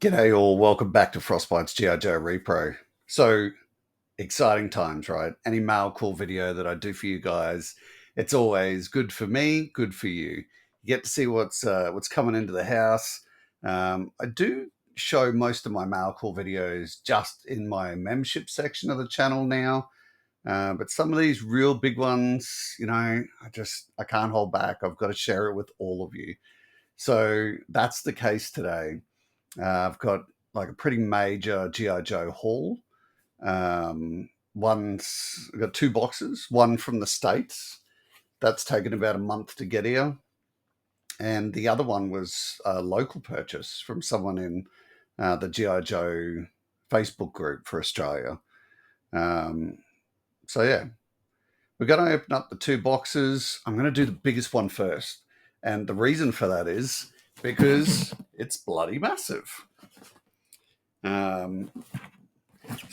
G'day all, welcome back to Frostbite's G.I. Joe Repro. So, exciting times, right? Any mail call video that I do for you guys, it's always good for me, good for you. You get to see what's coming into the house. I do show most of my mail call videos just in my membership section of the channel now. But some of these real big ones, I can't hold back. I've got to share it with all of you. So that's the case today. I've got like a pretty major G.I. Joe haul. I've got two boxes, one from the States. That's taken about a month to get here. And the other one was a local purchase from someone in the G.I. Joe Facebook group for Australia. So yeah, we're going to open up the two boxes. I'm going to do the biggest one first. And the reason for that is because it's bloody massive. So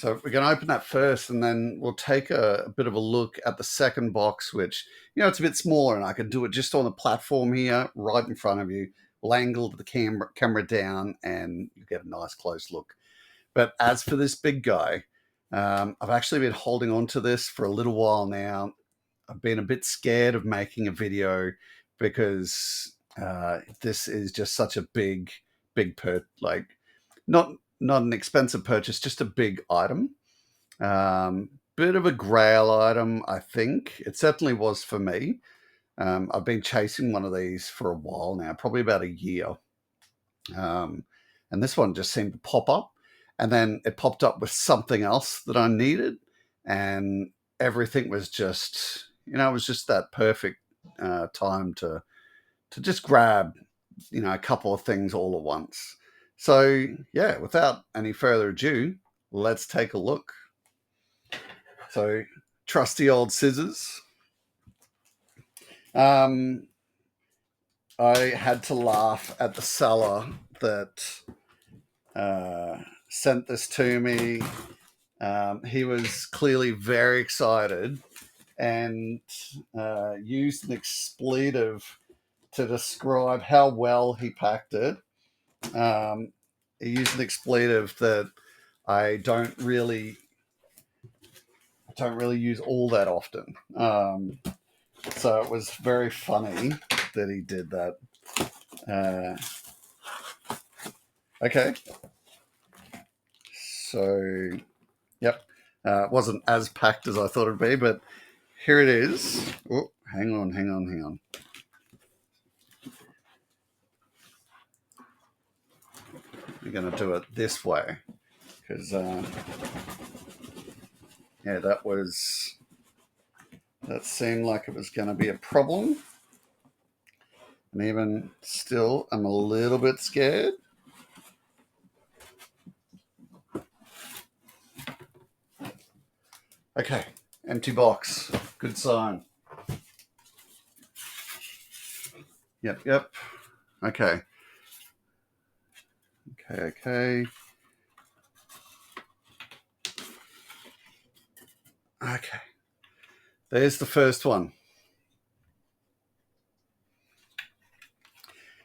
we're going to open that first, and then we'll take a bit of a look at the second box, which, it's a bit smaller, and I can do it just on the platform here, right in front of you. We'll angle the camera down, and you get a nice close look. But as for this big guy, I've actually been holding on to this for a little while now. I've been a bit scared of making a video because this is just such a big not an expensive purchase, just a big item. Bit of a grail item, I think. It certainly was for me. I've been chasing one of these for a while now, probably about a year. And this one just seemed to pop up. And then it popped up with something else that I needed. And everything was just, it was just that perfect time to just grab, a couple of things all at once. So, yeah, without any further ado, let's take a look. So, trusty old scissors. I had to laugh at the seller that sent this to me. He was clearly very excited and used an expletive to describe how well he packed it. He used an expletive that I don't really use all that often. So it was very funny that he did that. Okay. So, yep. It wasn't as packed as I thought it'd be, but here it is. Oh, hang on. We're going to do it this way because, yeah, that seemed like it was going to be a problem. And even still, I'm a little bit scared. Okay, empty box. Good sign. Yep. Okay. Okay. There's the first one.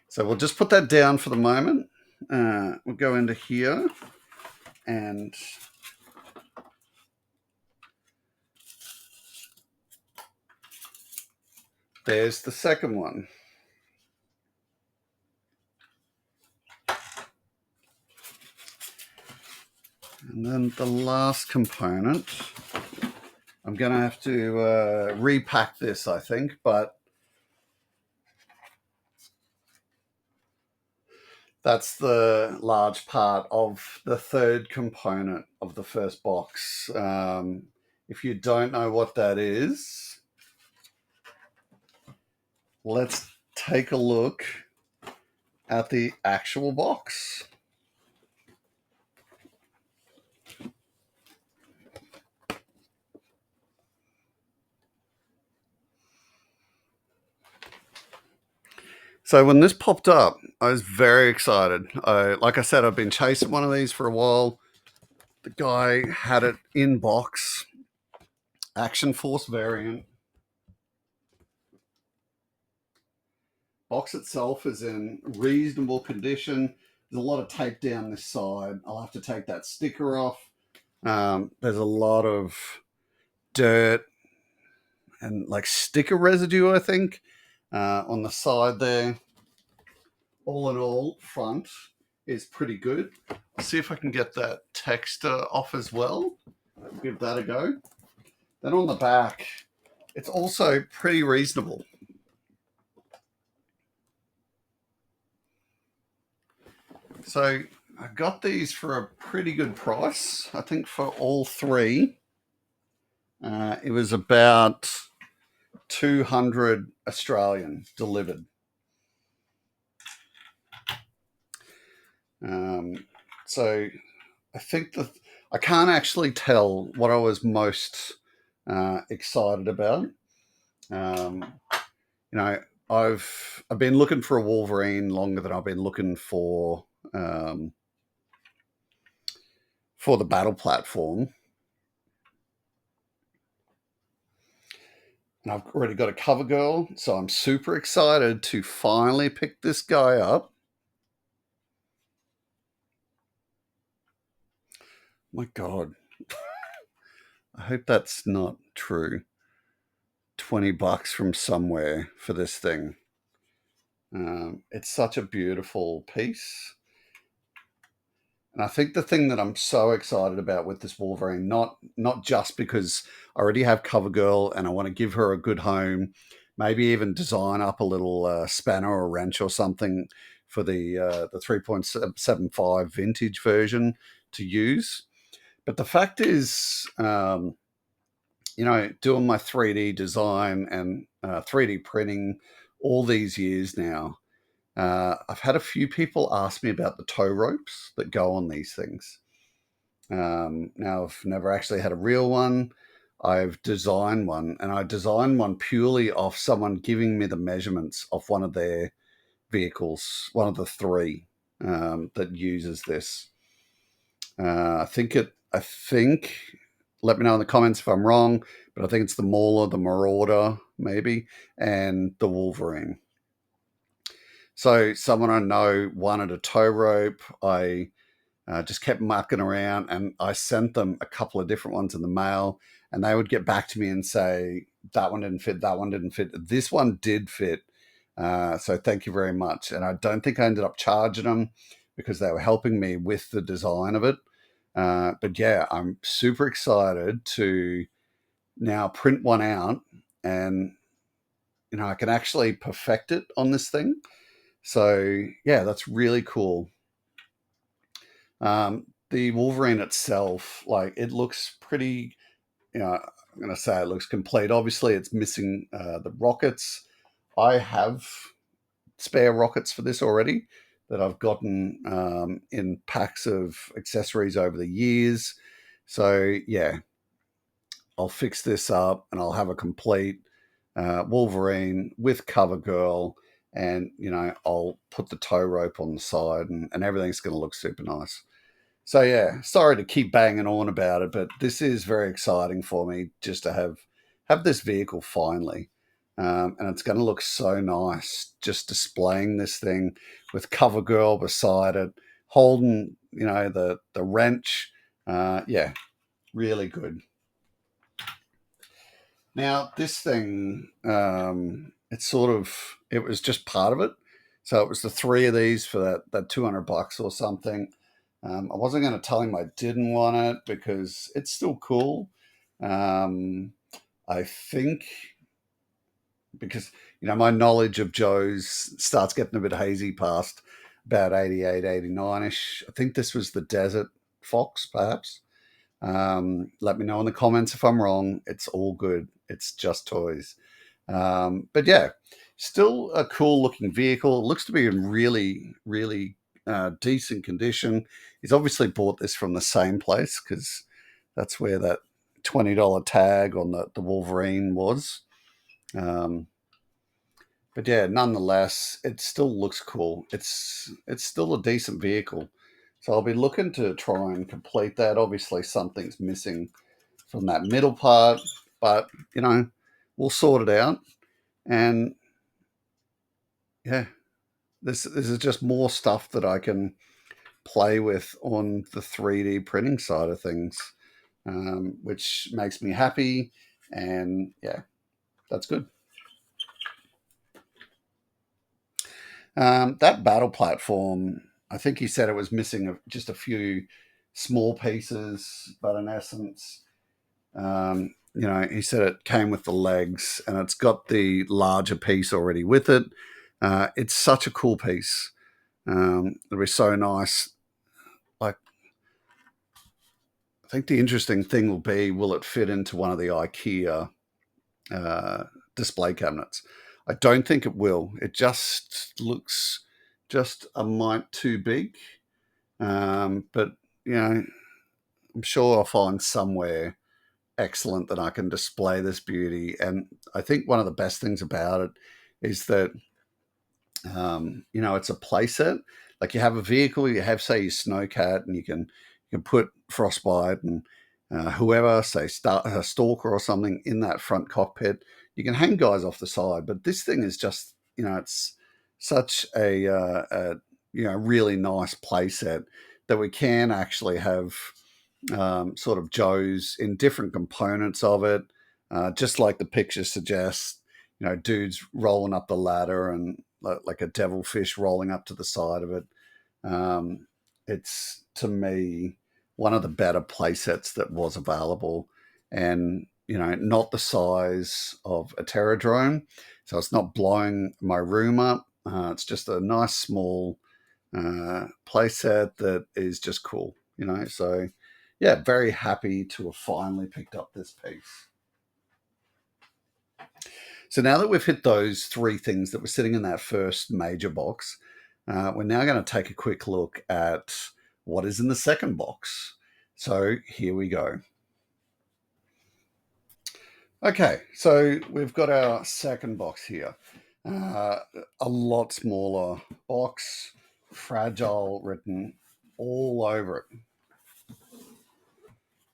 So we'll just put that down for the moment. We'll go into here and there's the second one. And then the last component, I'm going to have to repack this, I think, but that's the large part of the third component of the first box. If you don't know what that is, let's take a look at the actual box. So when this popped up, I was very excited. Like I said, I've been chasing one of these for a while. The guy had it in box, Action Force variant. Box itself is in reasonable condition. There's a lot of tape down this side. I'll have to take that sticker off. There's a lot of dirt and like sticker residue, I think, on the side there. All in all, front is pretty good. I'll see if I can get that texture off as well. Give that a go. Then on the back, it's also pretty reasonable. So I got these for a pretty good price. I think for all three, it was about 200 Australian delivered. So I think that I can't actually tell what I was most excited about. You know, I've been looking for a Wolverine longer than I've been looking for the battle platform. And I've already got a cover girl, so I'm super excited to finally pick this guy up. My God. I hope that's not true. $20 from somewhere for this thing. It's such a beautiful piece. And I think the thing that I'm so excited about with this Wolverine, not just because I already have CoverGirl and I want to give her a good home, maybe even design up a little spanner or wrench or something for the 3.75 vintage version to use. But the fact is, doing my 3D design and 3D printing all these years now, I've had a few people ask me about the tow ropes that go on these things. Now, I've never actually had a real one. I've designed one, and I designed one purely off someone giving me the measurements of one of their vehicles, one of the three that uses this. I think, let me know in the comments if I'm wrong, but I think it's the Mauler, the Marauder, maybe, and the Wolverine. So someone I know wanted a tow rope. I just kept mucking around, and I sent them a couple of different ones in the mail, and they would get back to me and say, that one didn't fit, that one didn't fit. This one did fit. So thank you very much. And I don't think I ended up charging them because they were helping me with the design of it. But yeah, I'm super excited to now print one out, and I can actually perfect it on this thing. So yeah, that's really cool. The Wolverine itself, like, it looks pretty, I'm going to say it looks complete. Obviously, it's missing the rockets. I have spare rockets for this already that I've gotten in packs of accessories over the years. So yeah, I'll fix this up and I'll have a complete Wolverine with cover girl, and I'll put the tow rope on the side, and everything's going to look super nice. So yeah, sorry to keep banging on about it, but this is very exciting for me just to have this vehicle finally, and it's going to look so nice just displaying this thing with cover girl beside it, holding the wrench. Yeah, really good. Now, this thing, it was just part of it. So it was the three of these for that $200 or something. I wasn't going to tell him I didn't want it because it's still cool. Um, I think because, my knowledge of Joe's starts getting a bit hazy past about 88, 89-ish. I think this was the Desert Fox, perhaps. Let me know in the comments if I'm wrong. It's all good. It's just toys. But yeah, still a cool looking vehicle. It looks to be in really, really decent condition. He's obviously bought this from the same place because that's where that $20 tag on the Wolverine was. But yeah, nonetheless, it still looks cool. It's still a decent vehicle. So I'll be looking to try and complete that. Obviously, something's missing from that middle part, but we'll sort it out. And yeah, this is just more stuff that I can play with on the 3D printing side of things, which makes me happy. And yeah, that's good. That battle platform, I think he said it was missing just a few small pieces, but in essence, he said it came with the legs and it's got the larger piece already with it. It's such a cool piece. It'll be so nice. Like, I think the interesting thing will be, will it fit into one of the IKEA uh, display cabinets? I don't think it will. It just looks just a mite too big. But I'm sure I'll find somewhere excellent that I can display this beauty. And I think one of the best things about it is that it's a playset. Like, you have a vehicle, you have, say, your snowcat, and you can put Frostbite and whoever, say, a stalker or something, in that front cockpit. You can hang guys off the side, but this thing is just, it's such a really nice playset that we can actually have sort of Joes in different components of it, just like the picture suggests. Dudes rolling up the ladder and like a devilfish rolling up to the side of it. It's, to me, one of the better play sets that was available, and not the size of a Terradrome, so it's not blowing my room up. It's just a nice small play set that is just cool. So yeah, very happy to have finally picked up this piece. So now that we've hit those three things that were sitting in that first major box, we're now going to take a quick look at what is in the second box. So here we go. Okay, so we've got our second box here. A lot smaller box, fragile written all over it.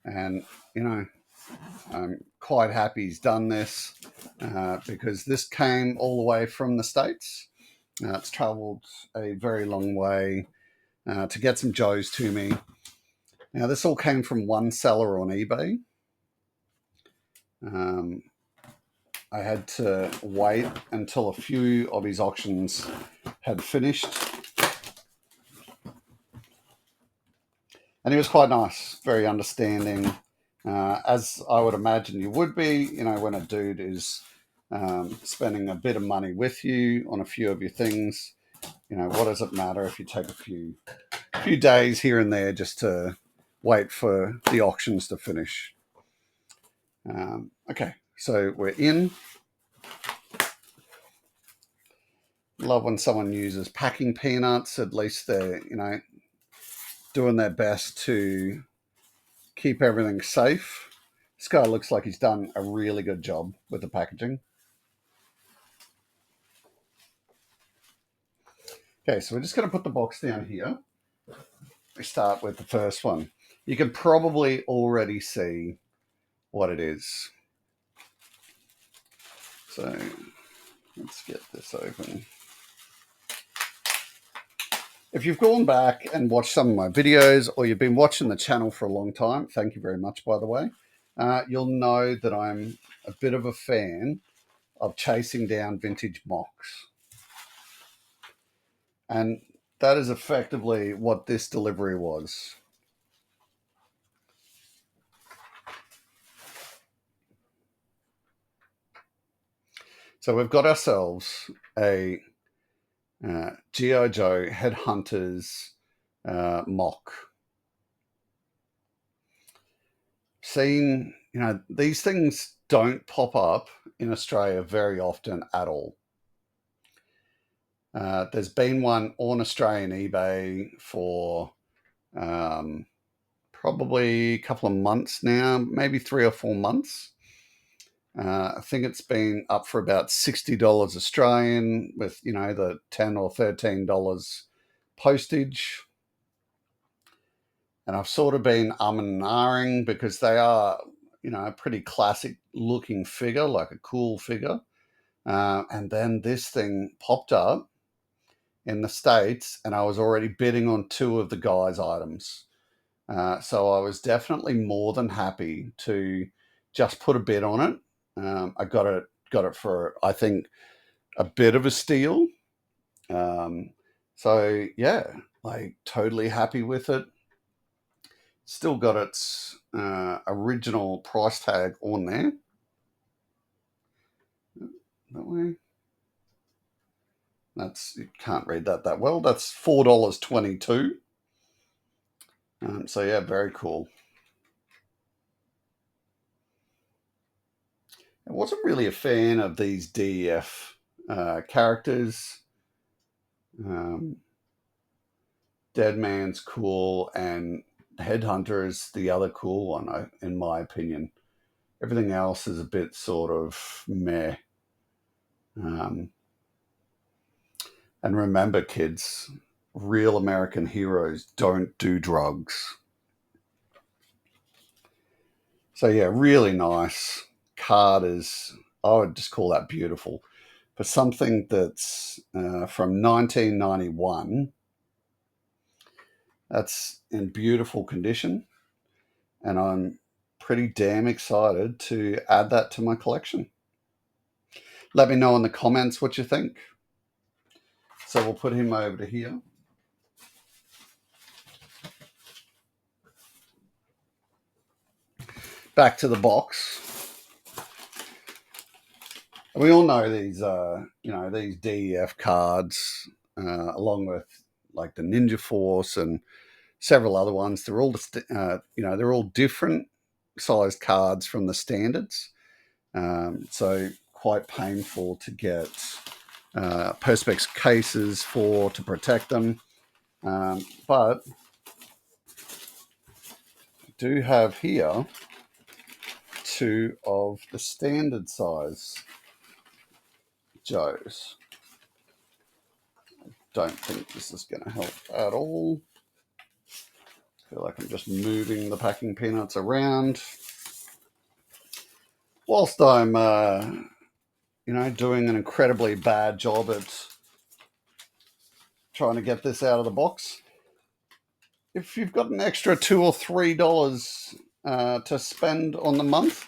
And, I'm quite happy he's done this because this came all the way from the States. It's travelled a very long way to get some Joes to me. Now, this all came from one seller on eBay. I had to wait until a few of his auctions had finished. And he was quite nice, very understanding, as I would imagine you would be, when a dude is spending a bit of money with you on a few of your things. What does it matter if you take a few days here and there just to wait for the auctions to finish? Okay, so we're in. Love when someone uses packing peanuts. At least they're, doing their best to keep everything safe. This guy looks like he's done a really good job with the packaging. Okay, so we're just going to put the box down here. We start with the first one. You can probably already see what it is. So let's get this open. If you've gone back and watched some of my videos, or you've been watching the channel for a long time, thank you very much, by the way, you'll know that I'm a bit of a fan of chasing down vintage mocks. And that is effectively what this delivery was. So we've got ourselves a G.I. Joe Headhunters mock. Seen, these things don't pop up in Australia very often at all. There's been one on Australian eBay for probably a couple of months now, maybe 3 or 4 months. I think it's been up for about $60 Australian with, the $10 or $13 postage. And I've sort of been and ahhing because they are, a pretty classic looking figure, like a cool figure. And then this thing popped up in the States, and I was already bidding on two of the guy's items. So I was definitely more than happy to just put a bid on it. I got it for, I think, a bit of a steal. So yeah, like totally happy with it. Still got its original price tag on there. That way. That's, you can't read that well. That's $4.22. So yeah, very cool. I wasn't really a fan of these DEF characters. Dead Man's cool, and Headhunter is the other cool one, in my opinion. Everything else is a bit sort of meh. And remember, kids, real American heroes don't do drugs. So yeah, really nice. Card is, I would just call that beautiful. For something that's from 1991, that's in beautiful condition. And I'm pretty damn excited to add that to my collection. Let me know in the comments what you think. So we'll put him over to here. Back to the box. We all know these, these DEF cards, along with like the Ninja Force and several other ones. They're all, they're all different sized cards from the standards. So quite painful to get Perspex cases to protect them. But I do have here two of the standard size Joes. I don't think this is going to help at all. I feel like I'm just moving the packing peanuts around whilst I'm, doing an incredibly bad job at trying to get this out of the box. If you've got an extra $2 or $3 to spend on the month,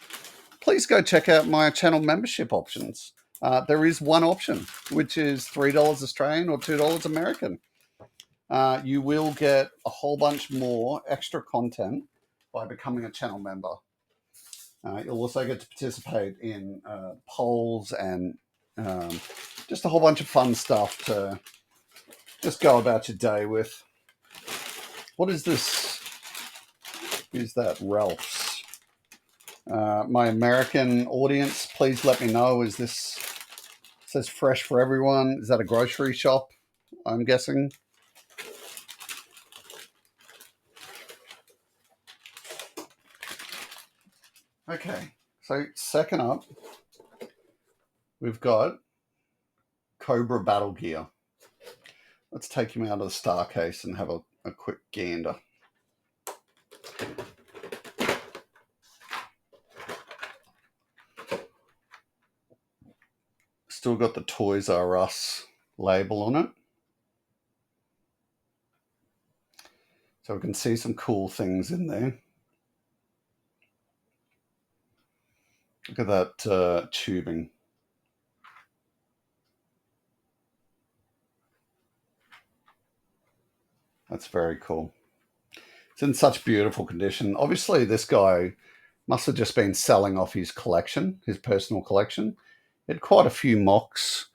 please go check out my channel membership options. There is one option, which is $3 Australian or $2 American. You will get a whole bunch more extra content by becoming a channel member. You'll also get to participate in polls and just a whole bunch of fun stuff to just go about your day with. What is this? Is that Ralph's? My American audience, please let me know. Is this, it says fresh for everyone? Is that a grocery shop, I'm guessing? Okay, so second up, we've got Cobra Battle Gear. Let's take him out of the star case and have a quick gander. Still got the Toys R Us label on it. So we can see some cool things in there. Look at that tubing. That's very cool. It's in such beautiful condition. Obviously, this guy must have just been selling off his collection, his personal collection. He had quite a few mocks.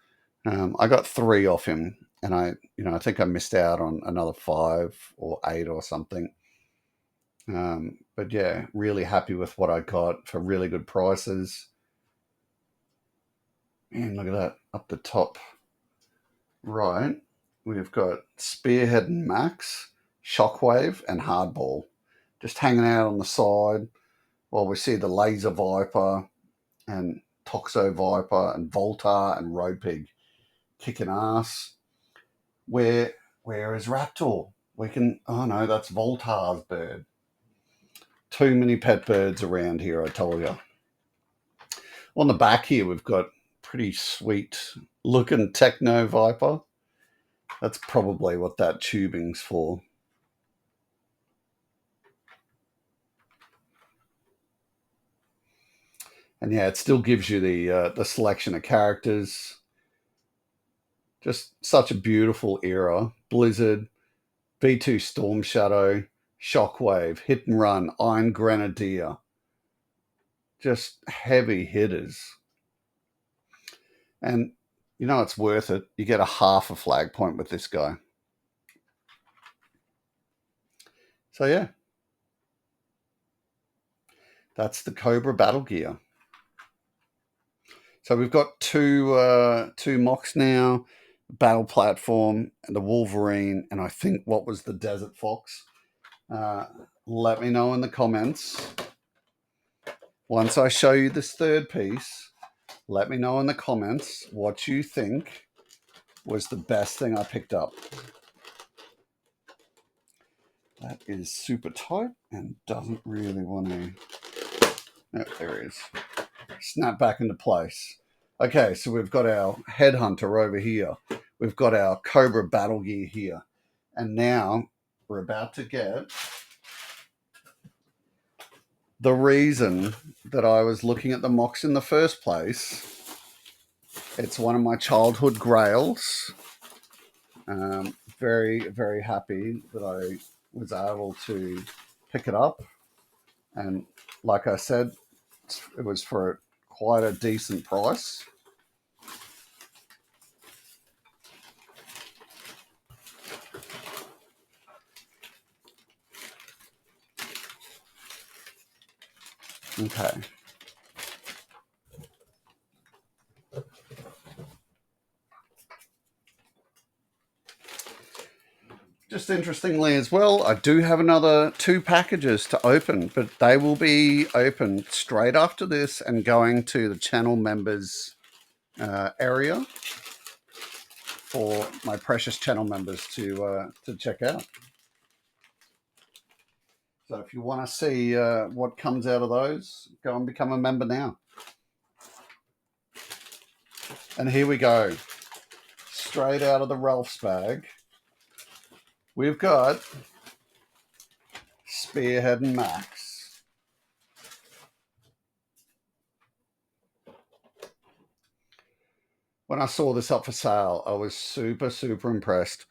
I got 3 off him, and I think I missed out on another 5 or 8 or something. But yeah, really happy with what I got for really good prices. And look at that, up the top right, we've got Spearhead and Max, Shockwave, and Hardball just hanging out on the side while we see the Laser Viper and Toxo Viper and Voltar and Road Pig kicking ass. Where is Raptor? Oh no, that's Voltar's bird. Too many pet birds around here, I told you. On the back here, we've got pretty sweet looking Techno Viper. That's probably what that tubing's for. And yeah, it still gives you the selection of characters. Just such a beautiful era. Blizzard, V2 Storm Shadow, Shockwave, Hit and Run, Iron Grenadier. Just heavy hitters. And you know it's worth it. You get a half a flag point with this guy. So yeah, that's the Cobra Battle Gear. So we've got two mocks now, Battle Platform and the Wolverine, and I think what was the Desert Fox. Let me know in the comments. Once I show you this third piece, let me know in the comments what you think was the best thing I picked up. That is super tight and doesn't really want to... Oh, there it is. Snap back into place. Okay, so we've got our Headhunter over here. We've got our Cobra Battle Gear here. And now we're about to get the reason that I was looking at the mocks in the first place. It's one of my childhood grails. Very, very happy that I was able to pick it up. And like I said, it was for quite a decent price. Okay. Just interestingly as well, I do have another 2 packages to open, but they will be opened straight after this and going to the channel members area for my precious channel members to check out. So if you want to see what comes out of those, go and become a member now. And here we go. Straight out of the Ralph's bag, we've got Spearhead and Max. When I saw this up for sale, I was super, super impressed.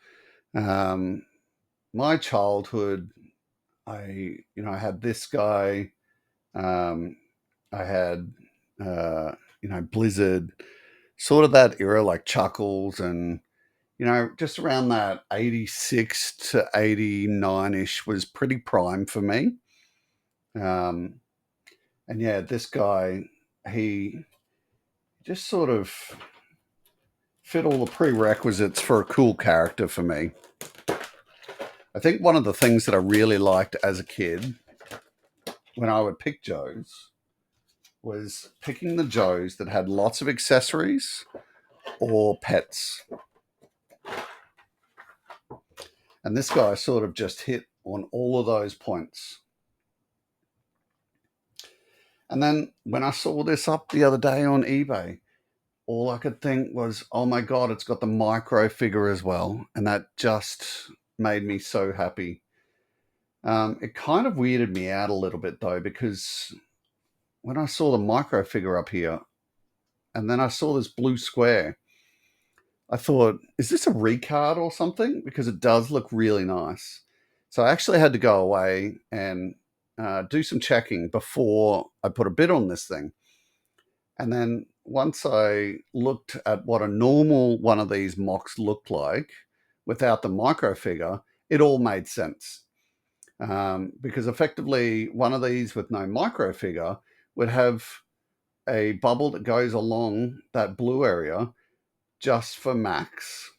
My childhood, I had this guy. I had Blizzard, sort of that era, like Chuckles, and just around that 86 to 89ish was pretty prime for me. And yeah, this guy, he just sort of fit all the prerequisites for a cool character for me. I think one of the things that I really liked as a kid when I would pick Joes was picking the Joes that had lots of accessories or pets. And this guy sort of just hit on all of those points. And then when I saw this up the other day on eBay, all I could think was, oh my God, it's got the micro figure as well. And that just made me so happy. It kind of weirded me out a little bit though, because when I saw the micro figure up here and then I saw this blue square, I thought, is this a recard or something? Because it does look really nice. So I actually had to go away and do some checking before I put a bid on this thing. And then once I looked at what a normal one of these mocks looked like without the micro figure, it all made sense. Because effectively, one of these with no micro figure would have a bubble that goes along that blue area just for Max.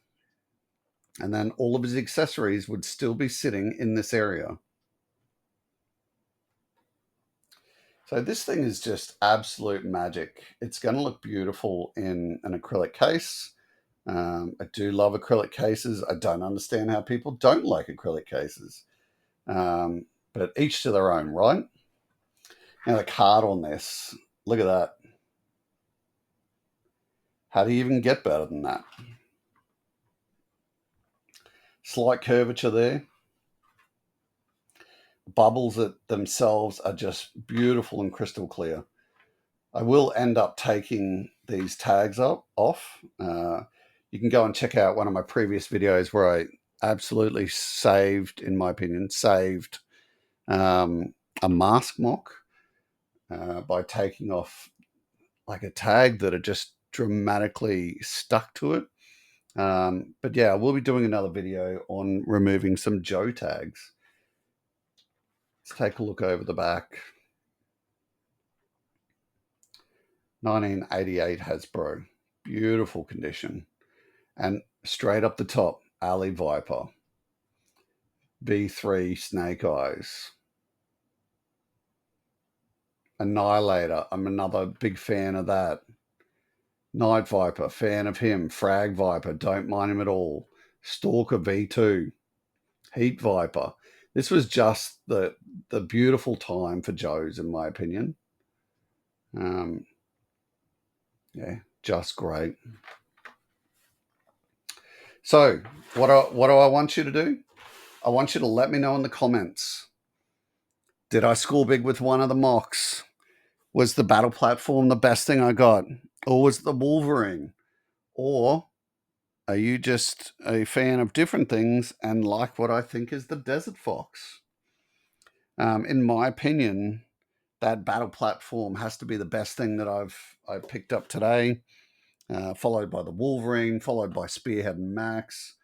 And then all of his accessories would still be sitting in this area. So this thing is just absolute magic. It's going to look beautiful in an acrylic case. I do love acrylic cases. I don't understand how people don't like acrylic cases. But each to their own, right? Now the card on this, look at that. How do you even get better than that? Slight curvature there. Bubbles themselves are just beautiful and crystal clear. I will end up taking these tags off. You can go and check out one of my previous videos where I absolutely saved, in my opinion, a mask mock by taking off like a tag that had just dramatically stuck to it. But yeah, we'll be doing another video on removing some Joe tags. Let's take a look over the back. 1988 Hasbro. Beautiful condition. And straight up the top, Alley Viper. B3 Snake Eyes. Annihilator. I'm another big fan of that. Night Viper. Fan of him. Frag Viper. Don't mind him at all. Stalker V2. Heat Viper. This was just the beautiful time for Joes, in my opinion. Yeah, just great. So what do I want you to do? I want you to let me know in the comments. Did I score big with one of the mocks? Was the battle platform the best thing I got? Or was the Wolverine? Or are you just a fan of different things and like what I think is the Desert Fox? In my opinion, that battle platform has to be the best thing that I've picked up today, followed by the Wolverine, followed by Spearhead and Max,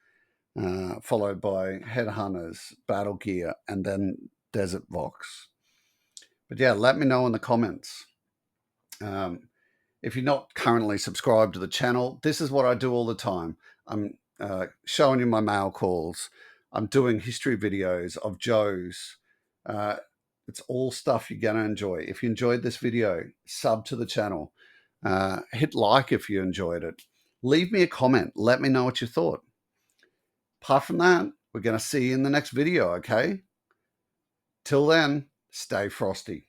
followed by Headhunters, Battle Gear, and then Desert Fox. But yeah, let me know in the comments. If you're not currently subscribed to the channel, this is what I do all the time. I'm showing you my mail calls. I'm doing history videos of Joes. It's all stuff you're going to enjoy. If you enjoyed this video, sub to the channel. Hit like if you enjoyed it. Leave me a comment. Let me know what you thought. Apart from that, we're going to see you in the next video, okay? Till then, stay frosty.